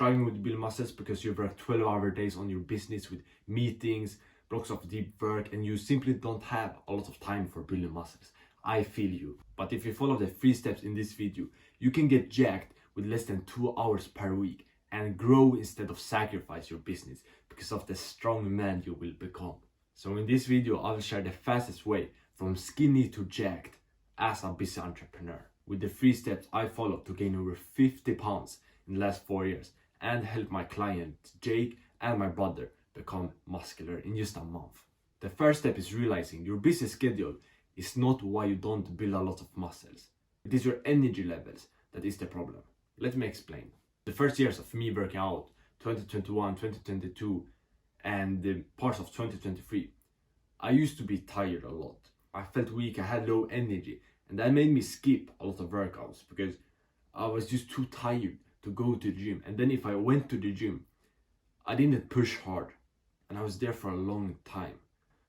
struggling with building muscles because you work 12-hour days on your business with meetings, blocks of deep work, and you simply don't have a lot of time for building muscles, I feel you. But if you follow the 3 steps in this video, you can get jacked with less than 2 hours per week and grow instead of sacrifice your business because of the strong man you will become. So in this video, I will share the fastest way from skinny to jacked as a busy entrepreneur with the 3 steps I followed to gain over 50 pounds in the last 4 years and help my client Jake and my brother become muscular in just a month. The first step is realizing your busy schedule is not why you don't build a lot of muscles. It is your energy levels that is the problem. Let me explain. The first years of me working out, 2021, 2022 and the parts of 2023, I used to be tired a lot. I felt weak, I had low energy, and that made me skip a lot of workouts because I was just too tired to go to the gym. And then if I went to the gym, I didn't push hard and I was there for a long time.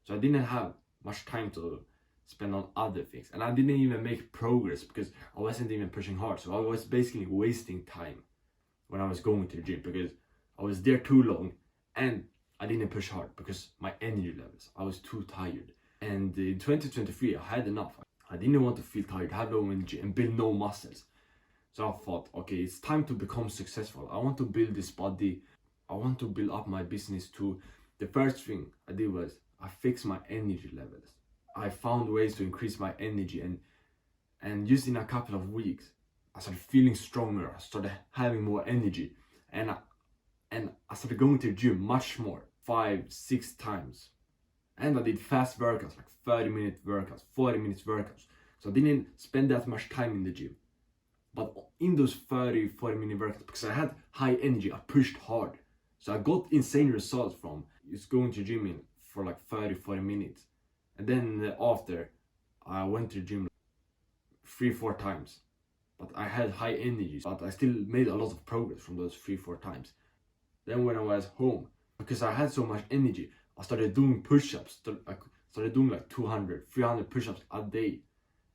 So I didn't have much time to spend on other things, and I didn't even make progress because I wasn't even pushing hard. So I was basically wasting time when I was going to the gym because I was there too long and I didn't push hard because my energy levels, I was too tired. And in 2023 I had enough. I didn't want to feel tired, have low energy and build no muscles. So I thought, okay, it's time to become successful. I want to build this body. I want to build up my business too. The first thing I did was I fixed my energy levels. I found ways to increase my energy, and just in a couple of weeks I started feeling stronger. I started having more energy, and I started going to the gym much more, 5-6 times. And I did fast workouts, like 30-minute workouts, 40-minute workouts. So I didn't spend that much time in the gym. But in those 40-minute workouts, because I had high energy, I pushed hard. So I got insane results from just going to the gym in for like 30-40 minutes. And then after, I went to the gym 3-4 times. But I had high energy, but I still made a lot of progress from those 3-4 times. Then when I was home, because I had so much energy, I started doing push-ups. I started doing like 200-300 push-ups a day.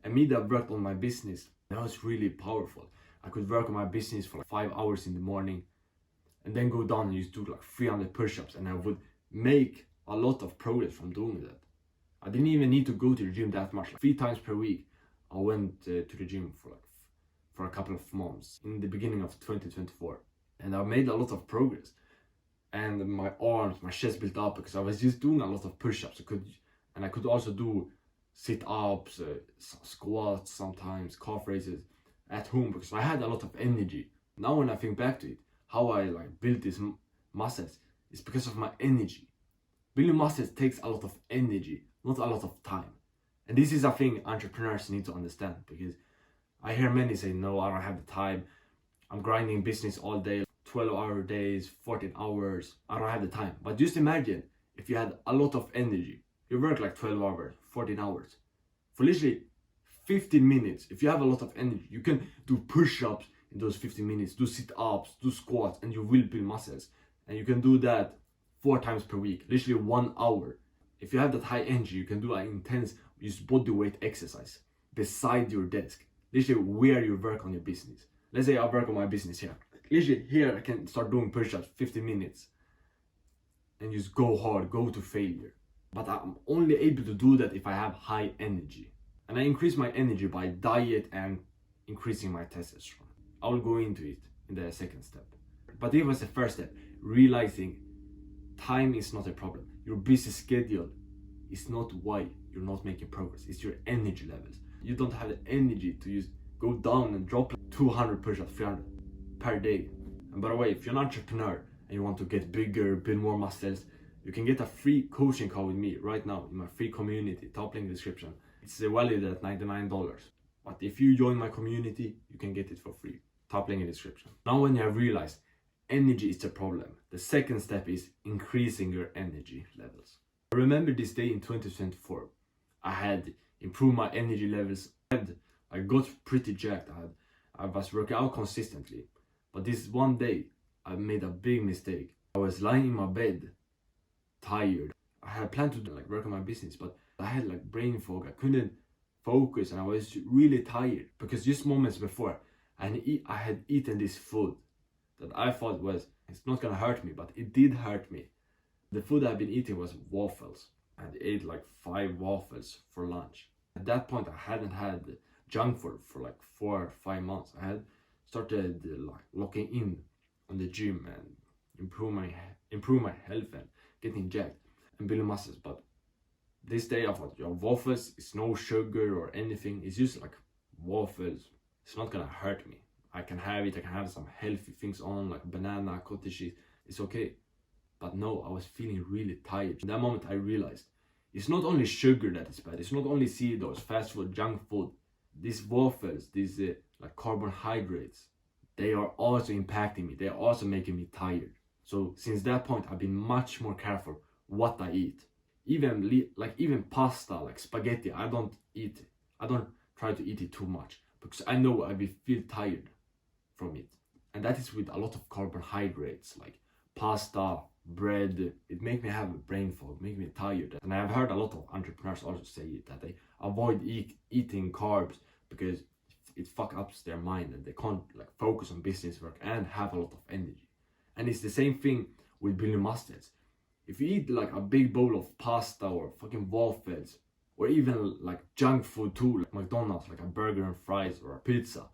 And me that worked on my business, that was really powerful. I could work on my business for like 5 hours in the morning and then go down and just do like 300 push-ups, and I would make a lot of progress from doing that. I didn't even need to go to the gym that much. Like 3 times per week I went to the gym for a couple of months in the beginning of 2024, and I made a lot of progress. And my arms, my chest built up because I was just doing a lot of push-ups. I could also do sit-ups, squats sometimes, calf raises at home because I had a lot of energy. Now when I think back to it, how I built these muscles is because of my energy. Building muscles takes a lot of energy, not a lot of time. And this is a thing entrepreneurs need to understand, because I hear many say, no, I don't have the time. I'm grinding business all day, 12-hour days, 14 hours. I don't have the time. But just imagine if you had a lot of energy. You work like 12 hours, 14 hours. For literally 15 minutes, if you have a lot of energy, you can do push-ups in those 15 minutes, do sit-ups, do squats, and you will build muscles. And you can do that 4 times per week, literally 1 hour. If you have that high energy, you can do an intense just body weight exercise beside your desk, literally where you work on your business. Let's say I work on my business here. Literally here I can start doing push-ups 15 minutes and just go hard, go to failure. But I'm only able to do that if I have high energy. And I increase my energy by diet and increasing my testosterone. I will go into it in the second step. But it was the first step, realizing time is not a problem. Your busy schedule is not why you're not making progress. It's your energy levels. You don't have the energy to just go down and drop 200 push-ups, 300 per day. And by the way, if you're an entrepreneur and you want to get bigger, build more muscles, you can get a free coaching call with me right now in my free community, top link in the description. It's valued at $99. But if you join my community, you can get it for free. Top link in the description. Now when you have realized energy is the problem, the second step is increasing your energy levels. I remember this day in 2024. I had improved my energy levels. I got pretty jacked. I was working out consistently. But this one day, I made a big mistake. I was lying in my bed, tired. I had planned to work on my business, but I had brain fog. I couldn't focus and I was really tired because just moments before I had eaten this food that I thought it's not gonna hurt me, but it did hurt me. The food I've been eating was waffles. I ate like 5 waffles for lunch. At that point, I hadn't had junk food for like 4 or 5 months. I had started like locking in on the gym and improve my health and getting jacked and building muscles. But this day I thought, waffles is no sugar or anything. It's just like waffles. It's not gonna hurt me. I can have it. I can have some healthy things on, like banana, cottage cheese. It's okay. But no, I was feeling really tired. In that moment, I realized it's not only sugar that is bad. It's not only those fast food, junk food. These waffles, these like carbohydrates, they are also impacting me. They are also making me tired. So since that point, I've been much more careful what I eat. Even pasta, like spaghetti, I don't try to eat it too much because I know I will feel tired from it. And that is with a lot of carbohydrates like pasta, bread. It makes me have a brain fog, make me tired. And I have heard a lot of entrepreneurs also say it, that they avoid eating carbs because it fucks up their mind and they can't like focus on business work and have a lot of energy. And it's the same thing with building muscles. If you eat like a big bowl of pasta or fucking waffles, or even like junk food too, like McDonald's, like a burger and fries or a pizza.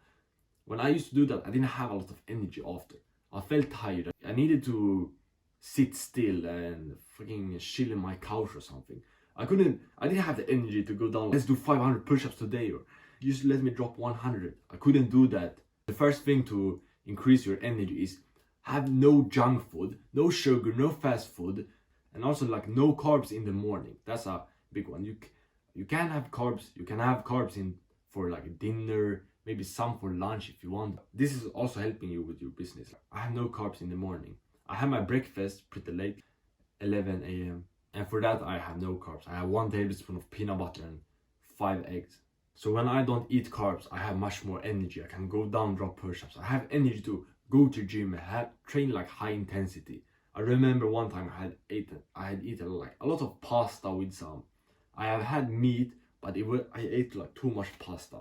When I used to do that, I didn't have a lot of energy after. I felt tired. I needed to sit still and fucking chill in my couch or something. I didn't have the energy to go down, let's do 500 push-ups today, or just let me drop 100. I couldn't do that. The first thing to increase your energy is have no junk food, no sugar, no fast food, and also like no carbs in the morning. That's a big one. You can have carbs. You can have carbs in for like dinner, maybe some for lunch if you want. This is also helping you with your business. I have no carbs in the morning. I have my breakfast pretty late, 11 a.m. And for that I have no carbs. I have 1 tablespoon of peanut butter and 5 eggs. So when I don't eat carbs, I have much more energy. I can go down, drop push-ups. I have energy to go to gym and train like high intensity. I remember one time I had eaten like a lot of pasta with some. I have had meat, but I ate like too much pasta.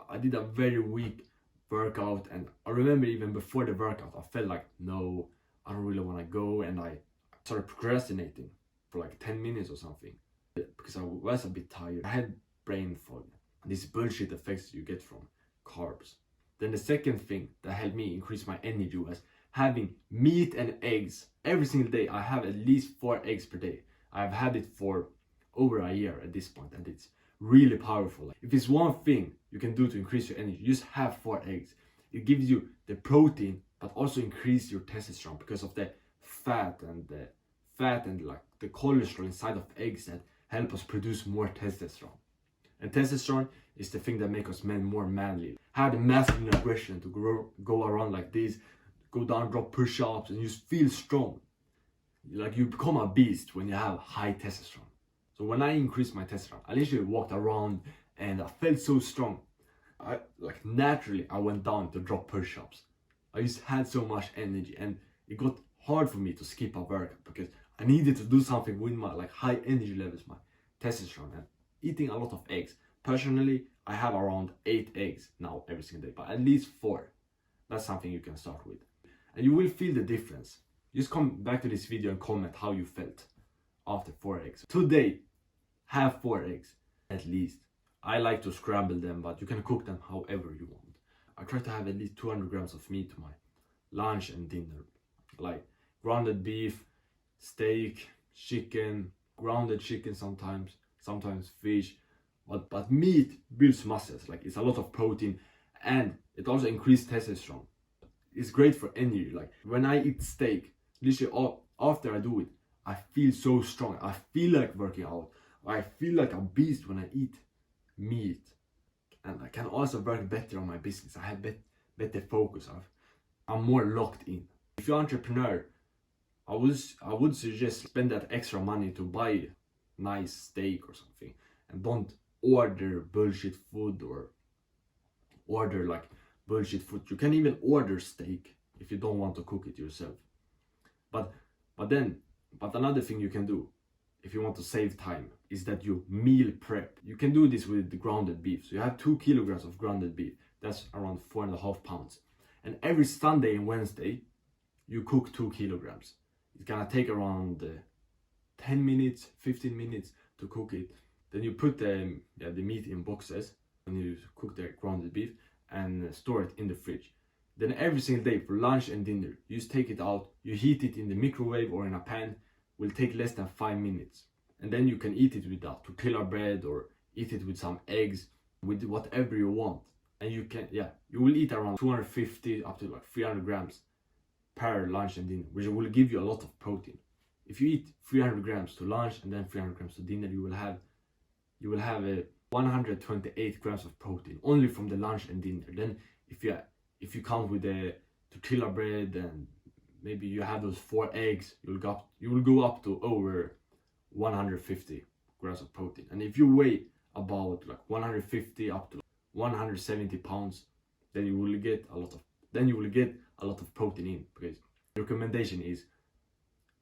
I did a very weak workout, and I remember even before the workout, I felt like, no, I don't really want to go, and I started procrastinating for like 10 minutes or something because I was a bit tired. I had brain fog. These bullshit effects you get from carbs. Then the second thing that helped me increase my energy was having meat and eggs every single day. I have at least 4 eggs per day. I've had it for over a year at this point, and it's really powerful. If it's one thing you can do to increase your energy, just have 4 eggs. It gives you the protein, but also increase your testosterone because of the fat and like the cholesterol inside of eggs that help us produce more testosterone. And testosterone is the thing that makes us men more manly. Have the masculine aggression to go around like this, go down, drop push-ups, and just feel strong. Like you become a beast when you have high testosterone. So when I increased my testosterone, I literally walked around and I felt so strong. Naturally I went down to drop push-ups. I just had so much energy, and it got hard for me to skip a workout because I needed to do something with my like high energy levels, my testosterone, and eating a lot of eggs. Personally, I have around 8 eggs now every single day, but at least 4. That's something you can start with. And you will feel the difference. Just come back to this video and comment how you felt after 4 eggs. Today, have 4 eggs at least. I like to scramble them, but you can cook them however you want. I try to have at least 200 grams of meat to my lunch and dinner. Like grounded beef, steak, chicken, grounded chicken sometimes fish. But meat builds muscles. Like it's a lot of protein, and it also increases testosterone. It's great for energy. Like when I eat steak, literally after I do it, I feel so strong. I feel like working out. I feel like a beast when I eat meat. And I can also work better on my business. I have better focus. I'm more locked in. If you're an entrepreneur, I would suggest spend that extra money to buy nice steak or something, and don't order bullshit food or order like bullshit food. You can even order steak if you don't want to cook it yourself. But another thing you can do if you want to save time is that you meal prep. You can do this with the grounded beef. So you have 2 kilograms of grounded beef. That's around 4.5 pounds. And every Sunday and Wednesday, you cook 2 kilograms. It's gonna take around 10 minutes, 15 minutes to cook it. Then you put the meat in boxes and you cook the grounded beef and store it in the fridge. Then every single day for lunch and dinner, you just take it out, you heat it in the microwave or in a pan, will take less than 5 minutes. And then you can eat it with that tortilla bread or eat it with some eggs, with whatever you want. And you can, you will eat around 250 up to like 300 grams per lunch and dinner, which will give you a lot of protein. If you eat 300 grams to lunch and then 300 grams to dinner, you will have 128 grams of protein only from the lunch and dinner. Then if you count with the tortilla bread and maybe you have those 4 eggs, you will go up to over 150 grams of protein. And if you weigh about like 150 up to 170 pounds, then you will get a lot of protein in, because the recommendation is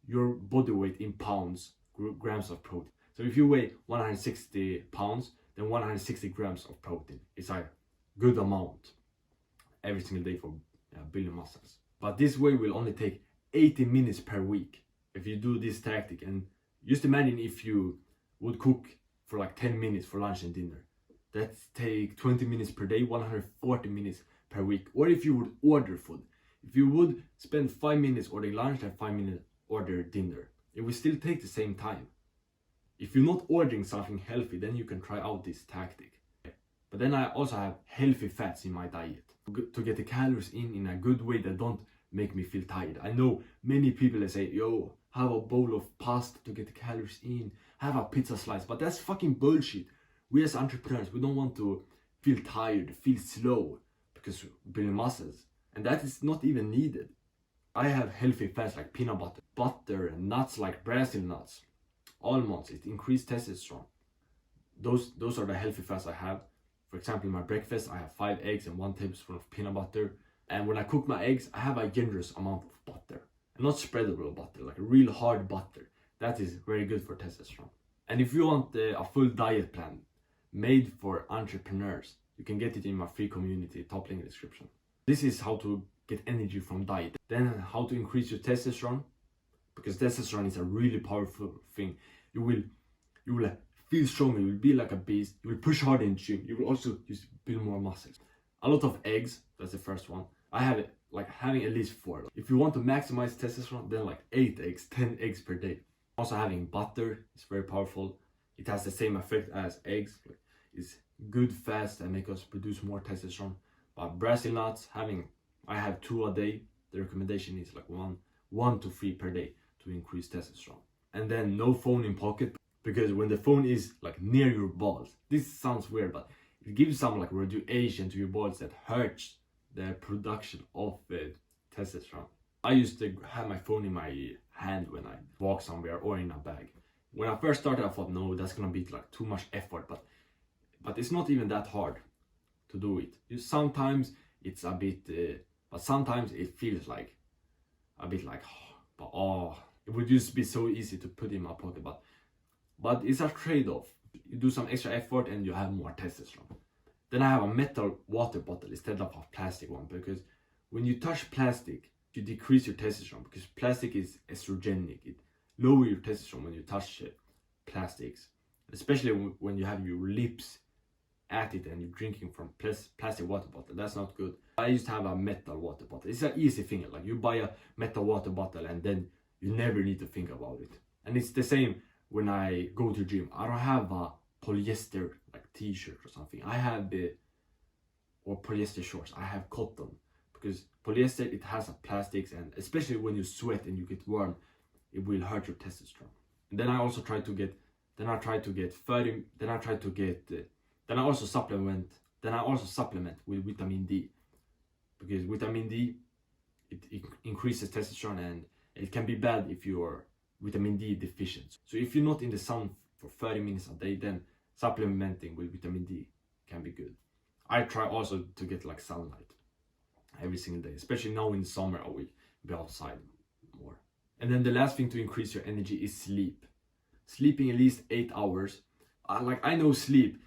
your body weight in pounds, grams of protein. So if you weigh 160 pounds, then 160 grams of protein is a good amount every single day for building muscles. But this way will only take 80 minutes per week if you do this tactic. And just imagine if you would cook for like 10 minutes for lunch and dinner. That's take 20 minutes per day, 140 minutes per week. Or if you would order food, if you would spend 5 minutes ordering lunch and 5 minutes order dinner, it will still take the same time. If you're not ordering something healthy, then you can try out this tactic. But then I also have healthy fats in my diet to get the calories in a good way that don't make me feel tired. I know many people that say, yo, have a bowl of pasta to get the calories in, have a pizza slice, but that's fucking bullshit. We as entrepreneurs, we don't want to feel tired, feel slow, because we're building muscles, and that is not even needed. I have healthy fats like peanut butter, and nuts like Brazil nuts, almonds. It increased testosterone. Those are the healthy fats I have. For example, in my breakfast, I have 5 eggs and 1 tablespoon of peanut butter. And when I cook my eggs, I have a generous amount of butter. And not spreadable butter, like a real hard butter. That is very good for testosterone. And if you want a full diet plan made for entrepreneurs, you can get it in my free community, top link in the description. This is how to get energy from diet. Then how to increase your testosterone, because testosterone is a really powerful thing. You will feel stronger, you will be like a beast, you will push hard in the gym, you will also just build more muscles. A lot of eggs, that's the first one. I have it like having at least 4. If you want to maximize testosterone, then like 8 eggs, 10 eggs per day. Also having butter is very powerful. It has the same effect as eggs. It's good fats that make us produce more testosterone. But Brazil nuts, I have 2 a day. The recommendation is like 1 to 3 per day to increase testosterone. And then no phone in pocket, because when the phone is like near your balls, this sounds weird, but it gives some like radiation to your balls that hurts the production of testosterone. I used to have my phone in my hand when I walk somewhere or in a bag. When I first started, I thought, no, that's gonna be like too much effort, but it's not even that hard to do it. Sometimes it's a bit, but sometimes it feels like a bit like, it would just be so easy to put in my pocket, but it's a trade-off. You do some extra effort and you have more testosterone. Then I have a metal water bottle instead of a plastic one, because when you touch plastic, you decrease your testosterone, because plastic is estrogenic. It lowers your testosterone when you touch plastics, especially when you have your lips at it and you're drinking from plastic water bottle. That's not good. I used to have a metal water bottle. It's an easy thing. Like you buy a metal water bottle and then you never need to think about it. And it's the same when I go to the gym. I don't have a polyester like t-shirt or something. I have or polyester shorts. I have cotton, because polyester, it has a plastics, and especially when you sweat and you get warm, it will hurt your testosterone. And then I also try to get then I also supplement with vitamin D, because vitamin D, it increases testosterone, and it can be bad if you're vitamin D deficient. So if you're not in the sun for 30 minutes a day, then supplementing with vitamin D can be good. I try also to get like sunlight every single day, especially now in summer. I will be outside more. And then the last thing to increase your energy is sleep. Sleeping at least 8 hours. I know sleep,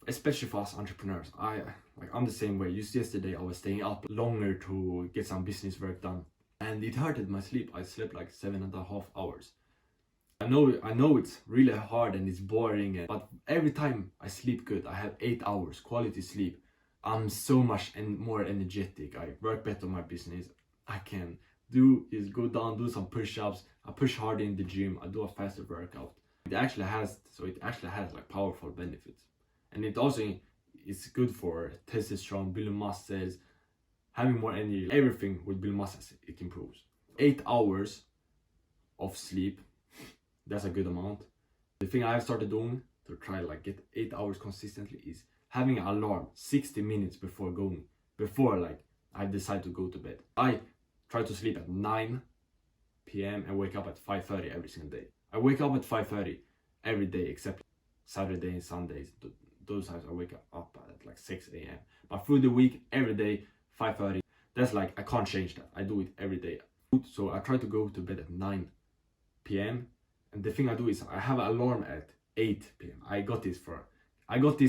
especially for us entrepreneurs. I'm the same way. Just yesterday I was staying up longer to get some business work done. and it hurted my sleep. I slept like 7.5 hours. I know it's really hard and it's boring, but every time I sleep good, I have 8 hours quality sleep, I'm so much more energetic. I work better on my business. I can go down, do some push-ups. I push harder in the gym. I do a faster workout. It actually has like powerful benefits, and it also is good for testosterone, building muscles, having more energy. Everything with building muscles, it improves. 8 hours of sleep, that's a good amount. The thing I've started doing to try like get 8 hours consistently is having an alarm 60 minutes before like I decide to go to bed. I try to sleep at 9 p.m. and wake up at 5:30 every single day. I wake up at 5:30 every day except Saturday and Sundays. Those times I wake up at like 6 a.m. But through the week, every day, 5:30. That's like, I can't change that. I do it every day. So I try to go to bed at 9 p.m. And the thing I do is I have an alarm at 8 p.m. I got this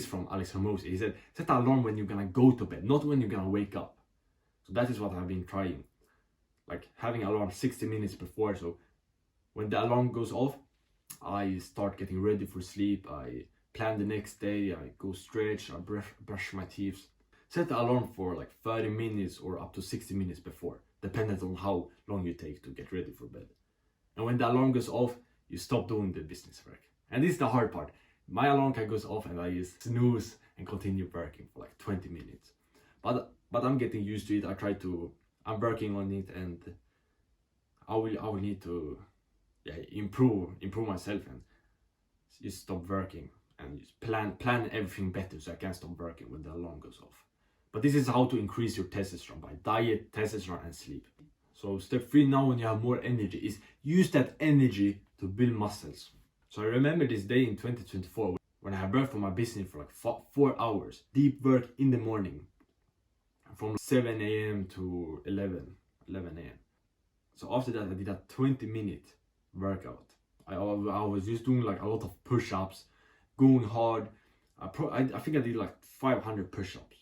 from Alex Hermosi. He said, set an alarm when you're gonna go to bed, not when you're gonna wake up. So that is what I've been trying. Like having an alarm 60 minutes before. So when the alarm goes off, I start getting ready for sleep. I plan the next day. I go stretch. I brush my teeth. Set the alarm for like 30 minutes or up to 60 minutes before, depending on how long you take to get ready for bed. And when the alarm goes off, you stop doing the business work. And this is the hard part. My alarm clock goes off and I just snooze and continue working for like 20 minutes. But I'm getting used to it. I'm working on it, and I will need to improve myself and just stop working and just plan everything better so I can stop working when the alarm goes off. But this is how to increase your testosterone: by diet, testosterone, and sleep. So step 3 now, when you have more energy, is use that energy to build muscles. So I remember this day in 2024 when I had worked for my business for like 4 hours, deep work in the morning from 7 a.m. to 11 a.m. So after that I did a 20-minute workout. I was just doing like a lot of push-ups, going hard. I think I did like 500 push-ups,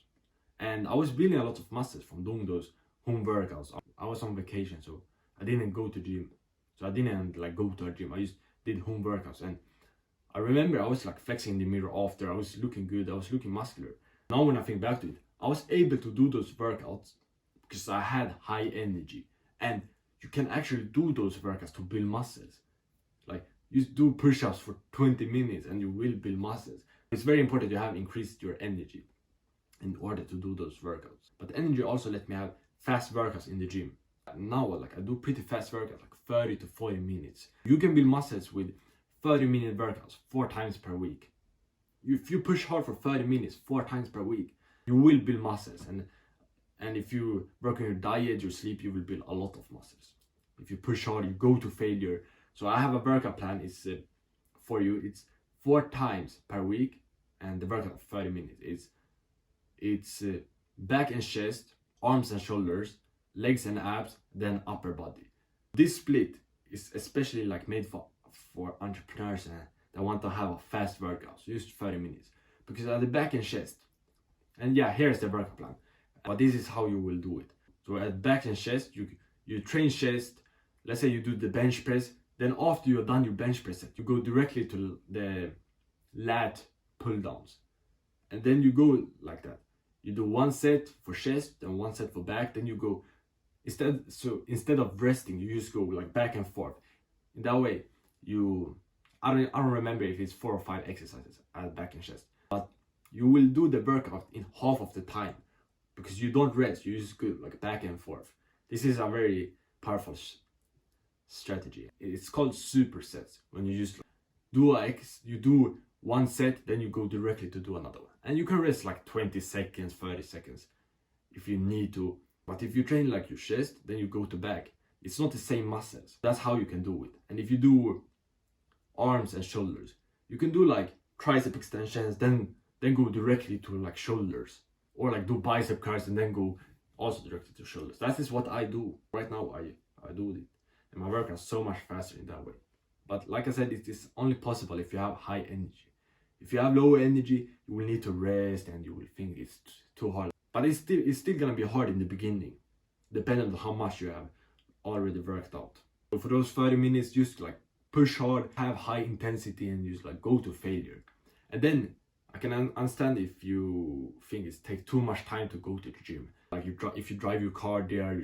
and I was building a lot of muscles from doing those home workouts. I was on vacation, so I didn't go to gym. So I didn't like go to a gym. I just did home workouts, and I remember I was like flexing in the mirror after. I was looking good. I was looking muscular. Now when I think back to it, I was able to do those workouts because I had high energy. And you can actually do those workouts to build muscles. Like, you do push-ups for 20 minutes and you will build muscles. It's very important to have increased your energy in order to do those workouts. But the energy also let me have fast workouts in the gym. Now like I do pretty fast workouts, like 30 to 40 minutes. You can build muscles with 30-minute workouts 4 times per week. If you push hard for 30 minutes 4 times per week, you will build muscles. And if you work on your diet, your sleep, you will build a lot of muscles. If you push hard, you go to failure. So I have a workout plan. It's for you. It's 4 times per week, and the workout of 30 minutes. It's back and chest, arms and shoulders, legs and abs, then upper body. This split is especially like made for entrepreneurs that want to have a fast workout, so just 30 minutes. Because at the back and chest, and yeah, here's the workout plan. But this is how you will do it. So at back and chest, you train chest. Let's say you do the bench press. Then after you're done your bench press set, you go directly to the lat pull downs. And then you go like that. You do 1 set for chest, then 1 set for back. Then you go, instead of resting, you just go like back and forth. In that way, I don't remember if it's 4 or 5 exercises at back and chest. But you will do the workout in half of the time. Because you don't rest, you just go like back and forth. This is a very powerful strategy. It's called supersets. When you just you do 1 set, then you go directly to do another one. And you can rest like 20 seconds, 30 seconds if you need to. But if you train like your chest, then you go to back. It's not the same muscles. That's how you can do it. And if you do arms and shoulders, you can do like tricep extensions, then go directly to like shoulders. Or like do bicep curls and then go also directly to shoulders. That is what I do. Right now I do it. And my work is so much faster in that way. But like I said, it is only possible if you have high energy. If you have low energy, you will need to rest and you will think it's too hard. But it's still gonna be hard in the beginning, depending on how much you have already worked out. So for those 30 minutes, just like push hard, have high intensity, and just like go to failure. And then I can understand if you think it takes too much time to go to the gym. Like if you drive your car there, you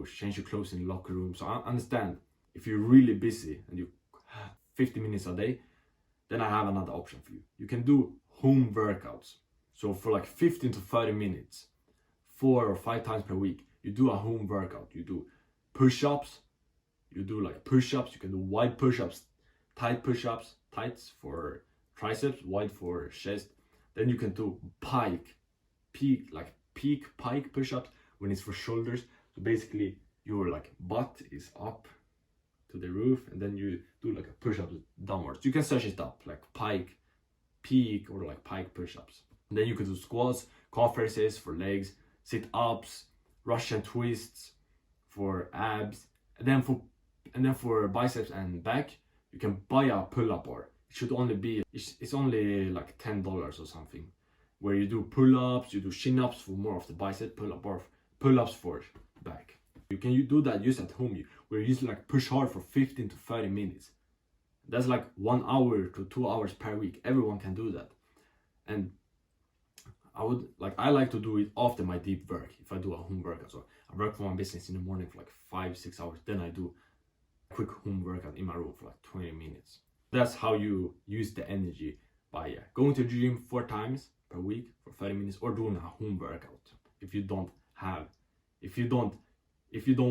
change your clothes in the locker room. So I understand if you're really busy and you have 50 minutes a day, then I have another option for you. You can do home workouts. So for like 15 to 30 minutes, 4 or 5 times per week, you do a home workout. You do push-ups. You do like push-ups. You can do wide push-ups, tight push-ups, tights for triceps, wide for chest. Then you can do peak pike push-ups when it's for shoulders. So basically your like butt is up to the roof, and then you do like a push-up downwards. You can search it up, like peak or like pike push-ups. And then you can do squats, calf raises for legs, sit-ups, Russian twists for abs, and then for biceps and back, you can buy a pull-up bar. It should only be, it's only like $10 or something, where you do pull-ups, you do chin-ups for more of the bicep, pull-up bar, pull-ups for back. You can do that just at home, where you just like push hard for 15 to 30 minutes. That's like 1 hour to 2 hours per week. Everyone can do that. And I like to do it after my deep work. If I do a home workout, so I work for my business in the morning for like 5-6 hours, then I do a quick home workout in my room for like 20 minutes. That's how you use the energy, by going to the gym 4 times per week for 30 minutes, or doing a home workout. If you don't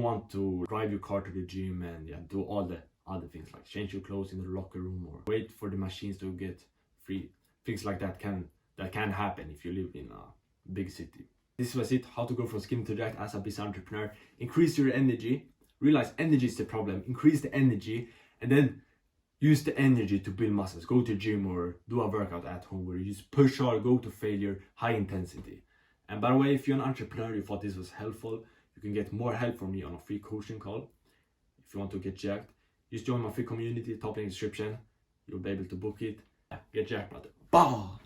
want to drive your car to the gym and do all the other things like change your clothes in the locker room or wait for the machines to get free, things like that can happen if you live in a big city. This was it, how to go from skinny to jacked as a business entrepreneur. Increase your energy, realize energy is the problem, increase the energy, and then use the energy to build muscles. Go to the gym or do a workout at home where you just push hard, go to failure, high intensity. And by the way, if you're an entrepreneur, you thought this was helpful, you can get more help from me on a free coaching call. If you want to get jacked, just join my free community, top in the description. You'll be able to book it. Get jacked, brother. Bah!